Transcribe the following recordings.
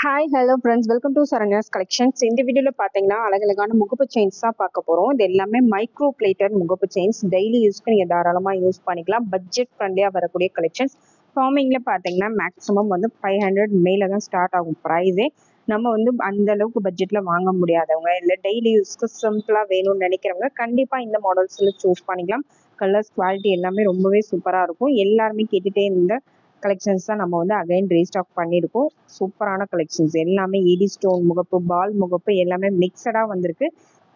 Hi hello friends, welcome to Saranya's collections. இந்த வீடியோவில் பார்த்தீங்கன்னா அழகழகான முகப்பு செயின்ஸ் தான் பார்க்க போகிறோம். இது எல்லாமே மைக்ரோ பிளேட்டட் முகப்பு செயின்ஸ். டெய்லி யூஸ்க்கு நீங்கள் தாராளமாக யூஸ் பண்ணிக்கலாம். பட்ஜெட் ஃப்ரெண்ட்லியாக வரக்கூடிய கலெக்ஷன்ஸ். ஃபார்மிங்கில் பார்த்தீங்கன்னா மேக்ஸிமம் 500 மேலே தான் ஸ்டார்ட் ஆகும் ப்ரைஸே. நம்ம அந்த அளவுக்கு பட்ஜெட்டில் வாங்க முடியாதவங்க, இல்லை டெய்லி யூஸ்க்கு சிம்பிளாக வேணும்னு நினைக்கிறவங்க கண்டிப்பாக இந்த மாடல்ஸில் சூஸ் பண்ணிக்கலாம். கலர்ஸ் குவாலிட்டி எல்லாமே ரொம்பவே சூப்பராக இருக்கும். எல்லாருமே கேட்டுகிட்டே இருந்த கலெக்ஷன்ஸ் தான் நம்ம அகைன் ரீஸ்டாக் பண்ணியிருக்கோம். சூப்பரான கலெக்ஷன்ஸ் எல்லாமே ஏடி ஸ்டோன் முகப்பு, பால் முகப்பு எல்லாமே மிக்சடாக வந்திருக்கு.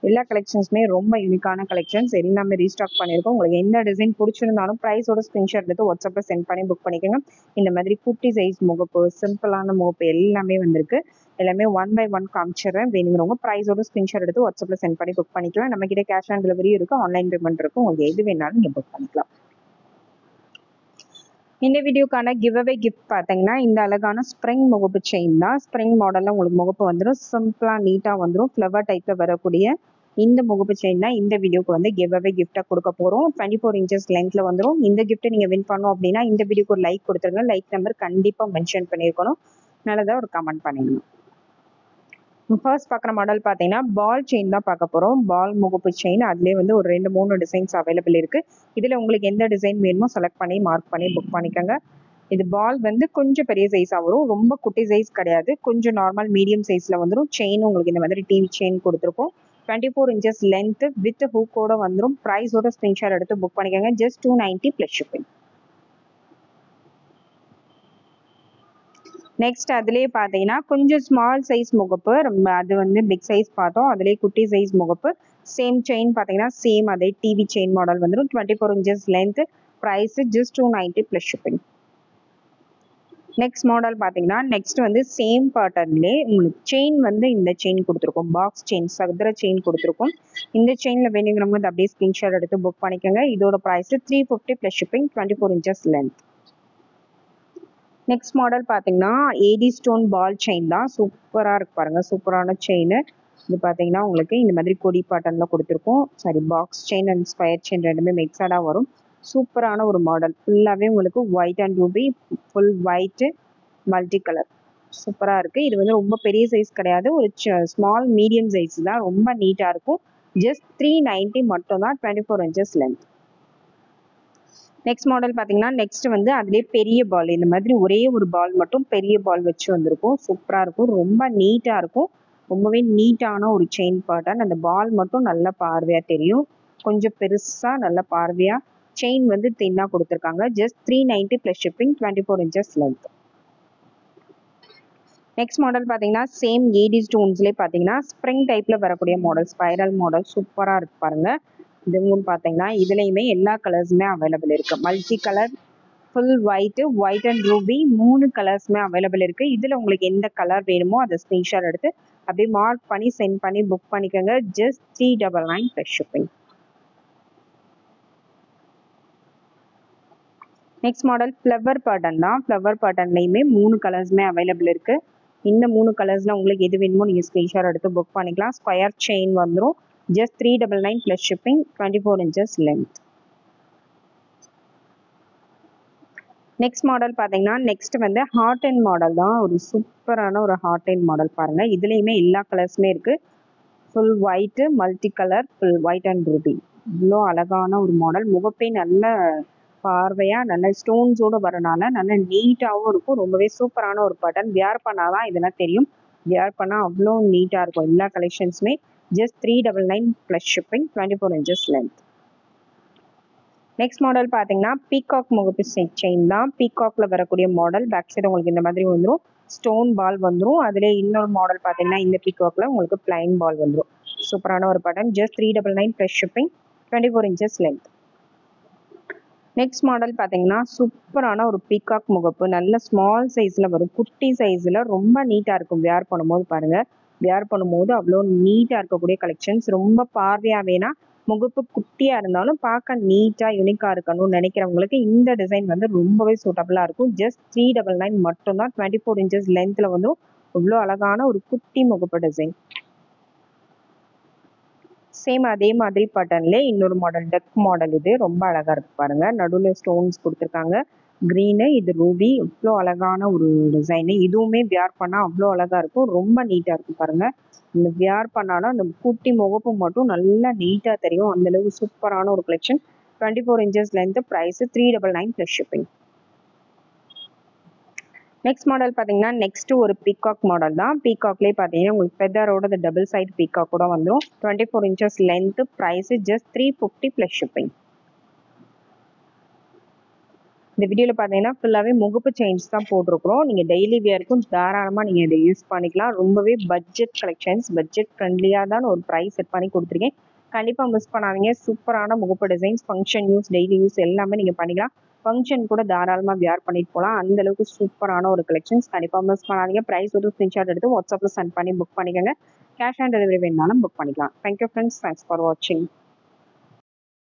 எல்லா கலெக்ஷன்ஸுமே ரொம்ப யூனிக்கான கலெக்ஷன்ஸ் எல்லாமே ரீஸ்டாக் பண்ணியிருக்கோம். உங்களுக்கு எந்த டிசைன் பிடிச்சிருந்தாலும் ப்ரைஸோட ஸ்க்ரீன்ஷாட் எடுத்து வாட்ஸ்அப்பில் சென்ட் பண்ணி புக் பண்ணிக்கோங்க. இந்த மாதிரி குட்டி சைஸ் முகப்பு, சிம்பிளான முகப்பு எல்லாமே வந்திருக்கு. எல்லாமே 1 by 1 காமிச்சிடுறேன். வேணுங்கிறவங்க ப்ரைஸோட ஸ்க்ரீன்ஷாட் எடுத்து வாட்ஸ்அப்பில் சென்ட் பண்ணி புக் பண்ணிக்கலாம். நம்மக்கிட்ட கேஷ் ஆன் டெலிவரி இருக்குது, ஆன்லைன் பேமெண்ட் இருக்குது. உங்களுக்கு எது வேணாலும் நீங்கள் புக் பண்ணிக்கலாம். இந்த வீடியோக்கான கிவ் அவே கிஃப்ட் பார்த்தீங்கன்னா இந்த அழகான ஸ்ப்ரிங் முகப்பு செயின் தான். ஸ்ப்ரிங் மாடலில் உங்களுக்கு முகப்பு வந்துடும். சிம்பிளாக நீட்டாக வந்துடும். ஃப்ளவர் டைப்பில் வரக்கூடிய இந்த முகப்பு செயின் தான் இந்த வீடியோக்கு கிவ் அவே கிஃப்டாக கொடுக்க போகிறோம். 24 inches லென்த்தில் வந்துடும். இந்த கிஃப்ட்டை நீங்கள் வின் பண்ணோம் அப்படின்னா இந்த வீடியோக்கு ஒரு லைக் கொடுத்துருங்க. லைக் நம்பர் கண்டிப்பாக மென்ஷன் பண்ணியிருக்கணும். நல்லதாக ஒரு கமெண்ட் பண்ணிடணும். ஃபர்ஸ்ட் பார்க்குற மாடல் பார்த்தீங்கன்னா பால் செயின் தான் பார்க்க போகிறோம். பால் முகப்பு செயின். அதுலேயே ஒரு 2-3 டிசைன்ஸ் அவைலபிள் இருக்குது. இதில் உங்களுக்கு எந்த டிசைன் வேணுமோ செலக்ட் பண்ணி மார்க் பண்ணி புக் பண்ணிக்கோங்க. இது பால் கொஞ்சம் பெரிய சைஸாக வரும். ரொம்ப குட்டி சைஸ் கிடையாது. கொஞ்சம் நார்மல் மீடியம் சைஸில் வந்துடும். செயின் உங்களுக்கு இந்த மாதிரி டிவி செயின் கொடுத்துருக்கோம். 24 inches லென்த்து வித் ஹூக்கோட வந்துடும். ப்ரைஸோட ஸ்க்ரீன்ஷாட் எடுத்து புக் பண்ணிக்கோங்க. Just 290 plus shipping. நெக்ஸ்ட் அதுலேயே பார்த்தீங்கன்னா கொஞ்சம் ஸ்மால் சைஸ் முகப்பு. ரொம்ப அது பிக் சைஸ் பார்த்தோம். அதுலேயே குட்டி சைஸ் முகப்பு. சேம் செயின் பார்த்தீங்கன்னா சேம் அதே டிவி செயின் மாடல் வந்துடும். 24 inches length. Price just 290 plus shipping. Next model பார்த்தீங்கன்னா நெக்ஸ்ட் சேம் பேட்டர்ன்லேயே உங்களுக்கு செயின் இந்த செயின் கொடுத்துருக்கோம். பாக்ஸ் செயின், சதுர செயின் கொடுத்துருக்கோம். இந்த செயினில் வேணுங்கிறவங்க அப்படியே ஸ்க்ரீன்ஷாட் எடுத்து புக் பண்ணிக்கோங்க. இதோட price 350 plus shipping. 24 inches length. Next model பார்த்தீங்கன்னா ஏடி ஸ்டோன் பால் செயின் தான். சூப்பராக இருக்கு பாருங்க. சூப்பரான செயின். இது பார்த்தீங்கன்னா உங்களுக்கு இந்த மாதிரி கொடி பேட்டர்னில் கொடுத்துருக்கோம். Sorry, box chain and square chain ரெண்டுமே மிக்சடாக வரும். சூப்பரான ஒரு மாடல். ஃபுல்லாகவே உங்களுக்கு white and Ruby, full white, multi colour. சூப்பராக இருக்குது. இது ரொம்ப பெரிய சைஸ் கிடையாது. ஒரு ஸ்மால் மீடியம் சைஸ் தான். ரொம்ப நீட்டாக இருக்கும். ஜஸ்ட் 390 மட்டும் தான். 24 inches லென்த். நெக்ஸ்ட் மாடல் பார்த்தீங்கன்னா நெக்ஸ்ட் அதுலேயே பெரிய பால். இந்த மாதிரி ஒரே ஒரு பால் மட்டும் பெரிய பால் வச்சு வந்திருக்கும். சூப்பராக இருக்கும். ரொம்ப நீட்டாக இருக்கும். ரொம்பவே நீட்டான ஒரு செயின் பேட்டர்ன். அந்த பால் மட்டும் நல்ல பார்வையாக தெரியும். கொஞ்சம் பெருசாக நல்ல பார்வையாக செயின் தின்னாக கொடுத்துருக்காங்க. Just 390 plus shipping. 24 inches length. Next model பார்த்தீங்கன்னா சேம் ஏடி ஸ்டோன்ஸ்லேயே பார்த்தீங்கன்னா ஸ்ப்ரிங் டைப்பில் வரக்கூடிய மாடல், ஸ்பைரல் மாடல். சூப்பராக இருக்கு பாருங்கள். இதுவும் பார்த்தீங்கன்னா இதுலேயுமே எல்லா கலர்ஸுமே அவைலபிள் இருக்குது. Multi colour, full white, white and ruby 3 கலர்ஸுமே அவைலபிள் இருக்குது. இதில் உங்களுக்கு எந்த கலர் வேணுமோ அதை ஸ்க்ரீன்ஷாட் எடுத்து அப்படியே மார்க் பண்ணி சென்ட் பண்ணி புக் பண்ணிக்கோங்க. Just 399 plus shipping. Next model flower pattern தான். ஃப்ளவர் பேட்டர்ன்லேயுமே 3 கலர்ஸுமே அவைலபிள் இருக்குது. இந்த 3 கலர்ஸில் உங்களுக்கு எது வேணுமோ நீங்கள் ஸ்க்ரீன்ஷாட் எடுத்து புக் பண்ணிக்கலாம். ஸ்கொயர் செயின் வந்துடும். Just 399 plus shipping. 24 inches length. Next model பார்த்தீங்கன்னா நெக்ஸ்ட் ஹார்ட் அண்ட் மாடல் தான். ஒரு சூப்பரான ஒரு ஹார்ட் அண்ட் மாடல் பாருங்கள். இதுலேயுமே எல்லா கலர்ஸுமே இருக்குது. Full white, multi colour, full white and Ruby. இவ்வளோ அழகான ஒரு மாடல். முகப்பே நல்ல பார்வையாக நல்ல ஸ்டோன்ஸோடு வரனால நல்ல நீட்டாகவும் இருக்கும். ரொம்பவே சூப்பரான ஒரு பேட்டர்ன். வியர் பண்ணாதான் இதெல்லாம் தெரியும். வியர் பண்ணால் அவ்வளோ நீட்டாக இருக்கும் எல்லா கலெக்ஷன்ஸுமே. Just 399 plus shipping. 24 inches length. Next model பார்த்தீங்கன்னா பீகாக் முகப்பு செயின் தான். பீகாக்ல வரக்கூடிய மாடல். பேக் சைடு உங்களுக்கு இந்த மாதிரி வந்துடும். ஸ்டோன் பால் வந்துடும். அதிலே இன்னொரு மாடல் பார்த்தீங்கன்னா இந்த பீகாக்ல உங்களுக்கு பிளைன் பால் வந்துடும். சூப்பரான ஒரு pattern. Just 399 plus shipping. 24 inches length. Next model பார்த்தீங்கன்னா சூப்பரான ஒரு பீகாக் முகப்பு. நல்ல ஸ்மால் சைஸில் வரும். குட்டி சைஸில் ரொம்ப நீட்டாக இருக்கும். வியர் பண்ணும்போது பாருங்கள். வியர் பண்ணும்போது அவ்வளோ நீட்டாக இருக்கக்கூடிய கலெக்ஷன்ஸ். ரொம்ப பார்வையாக வேணா முகப்பு குட்டியாக இருந்தாலும் பார்க்க நீட்டாக யூனிக்காக இருக்கணும்னு நினைக்கிறவங்களுக்கு இந்த டிசைன் ரொம்பவே சூட்டபுளாக இருக்கும். ஜஸ்ட் 399 மட்டும்தான். 24 inches லென்த்தில் இவ்வளோ அழகான ஒரு குட்டி முகப்பு டிசைன். சேம் அதே மாதிரி பேட்டர்ன்ல இன்னொரு மாடல், டக் மாடல். இது ரொம்ப அழகா இருக்கு பாருங்க. நடுவில் ஸ்டோன்ஸ் கொடுத்துருக்காங்க. க்ரீனு, இது ரூபி. இவ்வளோ அழகான ஒரு டிசைனு. இதுவுமே வியர் பண்ணால் அவ்வளோ அழகாக இருக்கும். ரொம்ப நீட்டாக இருக்கும் பாருங்கள். இந்த வியர் பண்ணாலும் அந்த குட்டி முகப்பு மட்டும் நல்லா நீட்டாக தெரியும். அந்தளவுக்கு சூப்பரான ஒரு collection. 24 inches length. Price 399 plus shipping. Next model பார்த்தீங்கன்னா நெக்ஸ்ட் ஒரு பீகாக் மாடல் தான். பீகாக்லேயே பார்த்தீங்கன்னா உங்களுக்கு ஃபெதரோட இந்த டபுள் சைடு பீகாக் கூட வந்துடும். 24 inches length. Price just 350 plus shipping. இந்த வீடியோவில் பார்த்தீங்கன்னா ஃபுல்லாகவே முகப்பு செயின்ஸ் தான் போட்டிருக்கிறோம். நீங்கள் டெய்லி வியருக்கும் தாராளமாக நீங்கள் இதை யூஸ் பண்ணிக்கலாம். ரொம்பவே பட்ஜெட் கலெக்ஷன்ஸ், பட்ஜெட் ஃப்ரெண்ட்லியாக தான் ஒரு ப்ரைஸ் செட் பண்ணி கொடுத்துருக்கேன். கண்டிப்பாக மிஸ் பண்ணாதீங்க. சூப்பரான முகப்பு designs, function use, daily use எல்லாமே நீங்கள் பண்ணிக்கலாம். ஃபங்க்ஷன் கூட தாராளமாக வியர் பண்ணிட்டு போகலாம். அந்தளவுக்கு சூப்பரான ஒரு கலெக்ஷன்ஸ். கண்டிப்பாக மிஸ் பண்ணாதீங்க. ப்ரைஸ் ஒரு ஸ்க்ரீன்ஷாட் எடுத்து வாட்ஸ்அப்பில் சென்ட் பண்ணி புக் பண்ணிக்கோங்க. கேஷ் ஆன் டெலிவரி வேணுனாலும் புக் பண்ணிக்கலாம். Thank you friends. தேங்க்ஸ் ஃபார் வாட்சிங்.